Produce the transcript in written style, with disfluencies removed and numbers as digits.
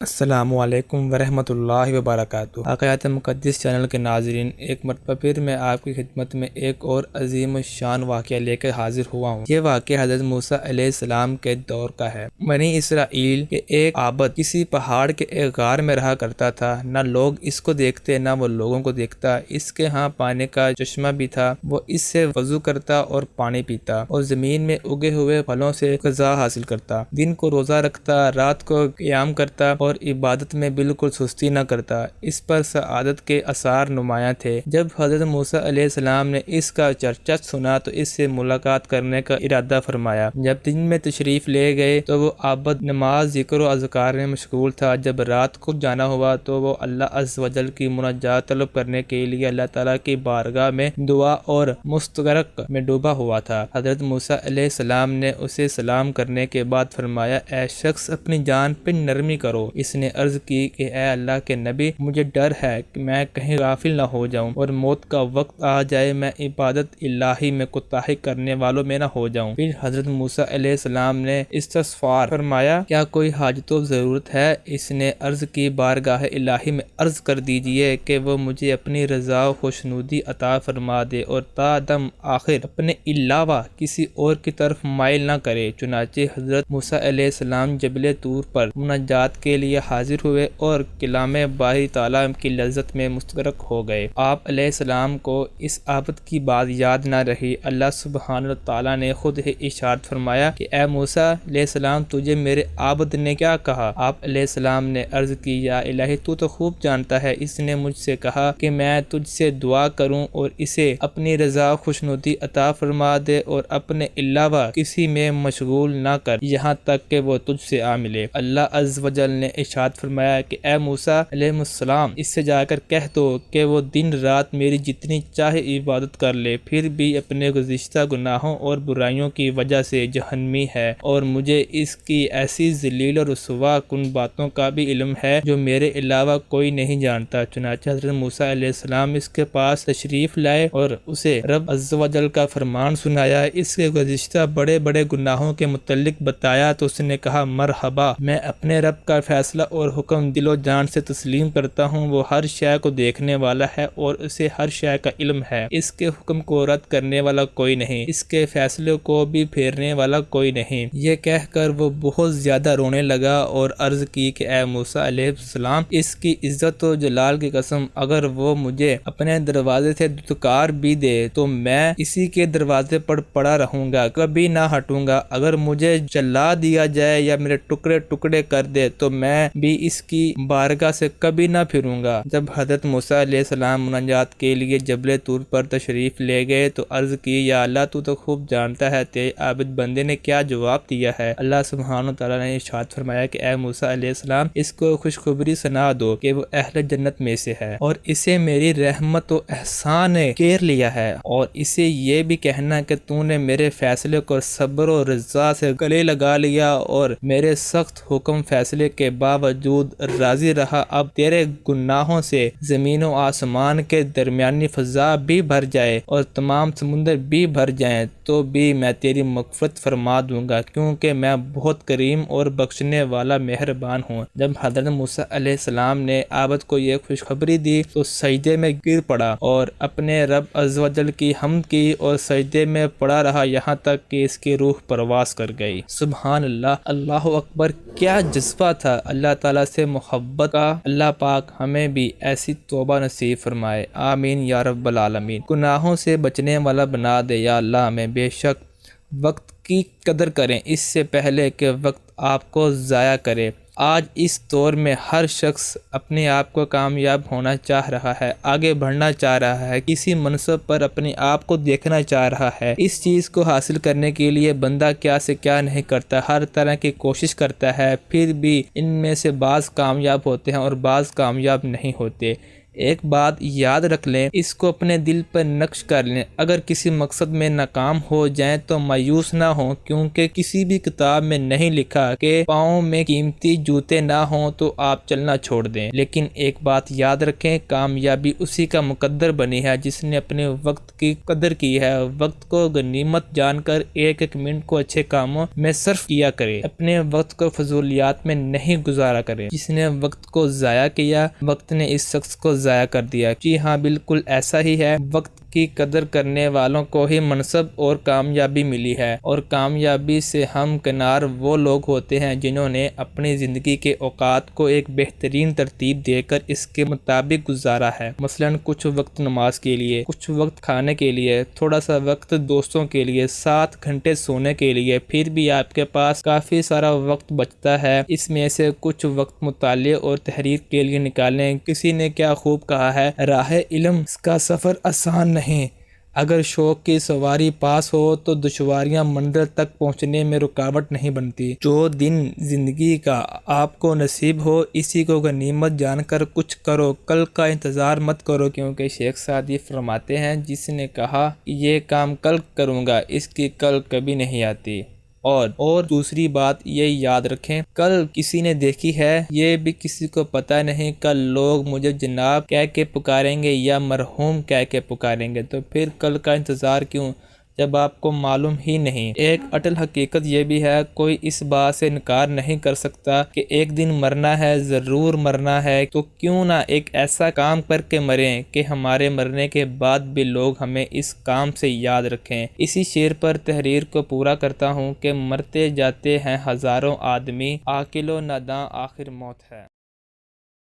السلام علیکم ورحمۃ اللہ وبرکاتہ۔ حقائق مقدس چینل کے ناظرین، ایک مرتبہ پھر میں آپ کی خدمت میں ایک اور عظیم الشان واقعہ لے کر حاضر ہوا ہوں۔ یہ واقعہ حضرت موسیٰ علیہ السلام کے دور کا ہے۔ بنی اسرائیل کے ایک عابد کسی پہاڑ کے ایک غار میں رہا کرتا تھا۔ نہ لوگ اس کو دیکھتے نہ وہ لوگوں کو دیکھتا۔ اس کے ہاں پانی کا چشمہ بھی تھا، وہ اس سے وضو کرتا اور پانی پیتا اور زمین میں اگے ہوئے پھلوں سے غذا حاصل کرتا۔ دن کو روزہ رکھتا، رات کو قیام کرتا اور عبادت میں بالکل سستی نہ کرتا۔ اس پر سعادت کے آثار نمایاں تھے۔ جب حضرت موسیٰ علیہ السلام نے اس کا چرچا سنا تو اس سے ملاقات کرنے کا ارادہ فرمایا۔ جب دن میں تشریف لے گئے تو وہ عابد نماز، ذکر و اذکار میں مشغول تھا۔ جب رات کو جانا ہوا تو وہ اللہ عز و جل کی مناجات طلب کرنے کے لیے اللہ تعالیٰ کی بارگاہ میں دعا اور مستغرق میں ڈوبا ہوا تھا۔ حضرت موسیٰ علیہ السلام نے اسے سلام کرنے کے بعد فرمایا، اے شخص، اپنی جان پہ نرمی کرو۔ اس نے عرض کی کہ اے اللہ کے نبی، مجھے ڈر ہے کہ میں کہیں غافل نہ ہو جاؤں اور موت کا وقت آ جائے، میں عبادت الہی میں کوتاہی کرنے والوں میں نہ ہو جاؤں۔ پھر حضرت موسیٰ علیہ السلام نے استغفار فرمایا، کیا کوئی حاجت و ضرورت ہے؟ اس نے عرض کی، بارگاہ الہی میں عرض کر دیجئے کہ وہ مجھے اپنی رضا و خوشنودی عطا فرما دے اور تا دم آخر اپنے علاوہ کسی اور کی طرف مائل نہ کرے۔ چنانچہ حضرت موسیٰ علیہ السلام جبل طور پر مناجات کے لیے حاضر ہوئے اور کلام باری تعالیٰ کی لذت میں مستغرق ہو گئے۔ آپ علیہ السلام کو اس عابد کی بات یاد نہ رہی۔ اللہ سبحانہ تعالیٰ نے خود ہی ارشاد فرمایا کہ اے موسیٰ علیہ السلام، تجھے میرے عابد نے کیا کہا؟ آپ علیہ السلام نے عرض کی، یا الہی، تو خوب جانتا ہے۔ اس نے مجھ سے کہا کہ میں تجھ سے دعا کروں اور اسے اپنی رضا خوشنودی عطا فرما دے اور اپنے علاوہ کسی میں مشغول نہ کر یہاں تک کہ وہ تجھ سے آ ملے۔ اللہ عز و جل نے ارشاد فرمایا کہ اے موسیٰ علیہ السلام، اس سے جا کر کہہ دو کہ وہ دن رات میری جتنی چاہے عبادت کر لے، پھر بھی اپنے گزشتہ گناہوں اور برائیوں کی وجہ سے جہنمی ہے، اور مجھے اس کی ایسی ذلیل اور رسوا کن باتوں کا بھی علم ہے جو میرے علاوہ کوئی نہیں جانتا۔ چنانچہ حضرت موسیٰ علیہ السلام اس کے پاس تشریف لائے اور اسے رب عز و جل کا فرمان سنایا، اس کے گزشتہ بڑے بڑے گناہوں کے متعلق بتایا تو اس نے کہا، مرحبا، میں اپنے رب کا فیصلہ اور حکم دل و جان سے تسلیم کرتا ہوں۔ وہ ہر شے کو دیکھنے والا ہے اور اسے ہر شے کا علم ہے۔ اس کے حکم کو رد کرنے والا کوئی نہیں، اس کے فیصلے کو بھی پھیرنے والا کوئی نہیں۔ یہ کہہ کر وہ بہت زیادہ رونے لگا اور عرض کی کہ اے موسیٰ علیہ السلام، اس کی عزت و جلال کی قسم، اگر وہ مجھے اپنے دروازے سے دھتکار بھی دے تو میں اسی کے دروازے پر پڑا رہوں گا، کبھی نہ ہٹوں گا۔ اگر مجھے جلا دیا جائے یا میرے ٹکڑے ٹکڑے کر دے تو میں بھی اس کی بارگاہ سے کبھی نہ پھروں گا۔ جب حضرت موسیٰ علیہ السلام مناجات کے لیے جبل طور پر تشریف لے گئے تو عرض کی، یا اللہ، تو خوب جانتا ہے تیرے عابد بندے نے کیا جواب دیا ہے۔ اللہ سبحانہ تعالیٰ نے ارشاد فرمایا کہ اے موسیٰ علیہ السلام، اس کو خوشخبری سنا دو کہ وہ اہل جنت میں سے ہے اور اسے میری رحمت و احسان نے گھیر لیا ہے، اور اسے یہ بھی کہنا کہ تو نے میرے فیصلے کو صبر و رضا سے گلے لگا لیا اور میرے سخت حکم فیصلے کے باوجود راضی رہا۔ اب تیرے گناہوں سے زمین و آسمان کے درمیانی فضا بھی بھر جائے اور تمام سمندر بھی بھر جائیں تو بھی میں تیری مغفرت فرما دوں گا، کیونکہ میں بہت کریم اور بخشنے والا مہربان ہوں۔ جب حضرت موسیٰ علیہ السلام نے عابد کو یہ خوشخبری دی تو سجدے میں گر پڑا اور اپنے رب عز و جل کی حمد کی اور سجدے میں پڑا رہا یہاں تک کہ اس کی روح پرواز کر گئی۔ سبحان اللہ، اللہ اکبر، کیا جذبہ تھا اللہ تعالیٰ سے محبت کا۔ اللہ پاک ہمیں بھی ایسی توبہ نصیب فرمائے، آمین یا رب العالمین۔ گناہوں سے بچنے والا بنا دے یا اللہ ہمیں۔ بے شک وقت کی قدر کریں اس سے پہلے کہ وقت آپ کو ضائع کرے۔ آج اس دور میں ہر شخص اپنے آپ کو کامیاب ہونا چاہ رہا ہے، آگے بڑھنا چاہ رہا ہے، کسی منصب پر اپنے آپ کو دیکھنا چاہ رہا ہے۔ اس چیز کو حاصل کرنے کے لیے بندہ کیا سے کیا نہیں کرتا، ہر طرح کی کوشش کرتا ہے، پھر بھی ان میں سے بعض کامیاب ہوتے ہیں اور بعض کامیاب نہیں ہوتے۔ ایک بات یاد رکھ لیں، اس کو اپنے دل پر نقش کر لیں، اگر کسی مقصد میں ناکام ہو جائیں تو مایوس نہ ہوں، کیونکہ کسی بھی کتاب میں نہیں لکھا کہ پاؤں میں قیمتی جوتے نہ ہوں تو آپ چلنا چھوڑ دیں۔ لیکن ایک بات یاد رکھیں، کامیابی اسی کا مقدر بنی ہے جس نے اپنے وقت کی قدر کی ہے۔ وقت کو غنیمت جان کر ایک ایک منٹ کو اچھے کاموں میں صرف کیا کرے، اپنے وقت کو فضولیات میں نہیں گزارا کرے۔ جس نے وقت کو ضائع کیا، وقت نے اس شخص کو ضائع کر دیا۔ جی ہاں، بالکل ایسا ہی ہے، وقت کی قدر کرنے والوں کو ہی منصب اور کامیابی ملی ہے، اور کامیابی سے ہمکنار وہ لوگ ہوتے ہیں جنہوں نے اپنی زندگی کے اوقات کو ایک بہترین ترتیب دے کر اس کے مطابق گزارا ہے۔ مثلاً کچھ وقت نماز کے لیے، کچھ وقت کھانے کے لیے، تھوڑا سا وقت دوستوں کے لیے، 7 گھنٹے سونے کے لیے، پھر بھی آپ کے پاس کافی سارا وقت بچتا ہے۔ اس میں سے کچھ وقت مطالعے اور تحریر کے لیے نکالیں۔ کسی نے کیا خوب کہا ہے، راہ علم کا سفر آسان نہیں، اگر شوق کی سواری پاس ہو تو دشواریاں منزل تک پہنچنے میں رکاوٹ نہیں بنتی۔ جو دن زندگی کا آپ کو نصیب ہو، اسی کو غنیمت جان کر کچھ کرو، کل کا انتظار مت کرو، کیونکہ شیخ سعدی فرماتے ہیں، جس نے کہا یہ کام کل کروں گا، اس کی کل کبھی نہیں آتی۔ اور دوسری بات یہ یاد رکھیں، کل کسی نے دیکھی ہے یہ بھی کسی کو پتہ نہیں، کل لوگ مجھے جناب کہہ کے پکاریں گے یا مرحوم کہہ کے پکاریں گے، تو پھر کل کا انتظار کیوں جب آپ کو معلوم ہی نہیں۔ ایک اٹل حقیقت یہ بھی ہے، کوئی اس بات سے انکار نہیں کر سکتا کہ ایک دن مرنا ہے، ضرور مرنا ہے، تو کیوں نہ ایک ایسا کام کر کے مریں کہ ہمارے مرنے کے بعد بھی لوگ ہمیں اس کام سے یاد رکھیں۔ اسی شعر پر تحریر کو پورا کرتا ہوں کہ مرتے جاتے ہیں ہزاروں آدمی، عاقل و ناداں آخر موت ہے۔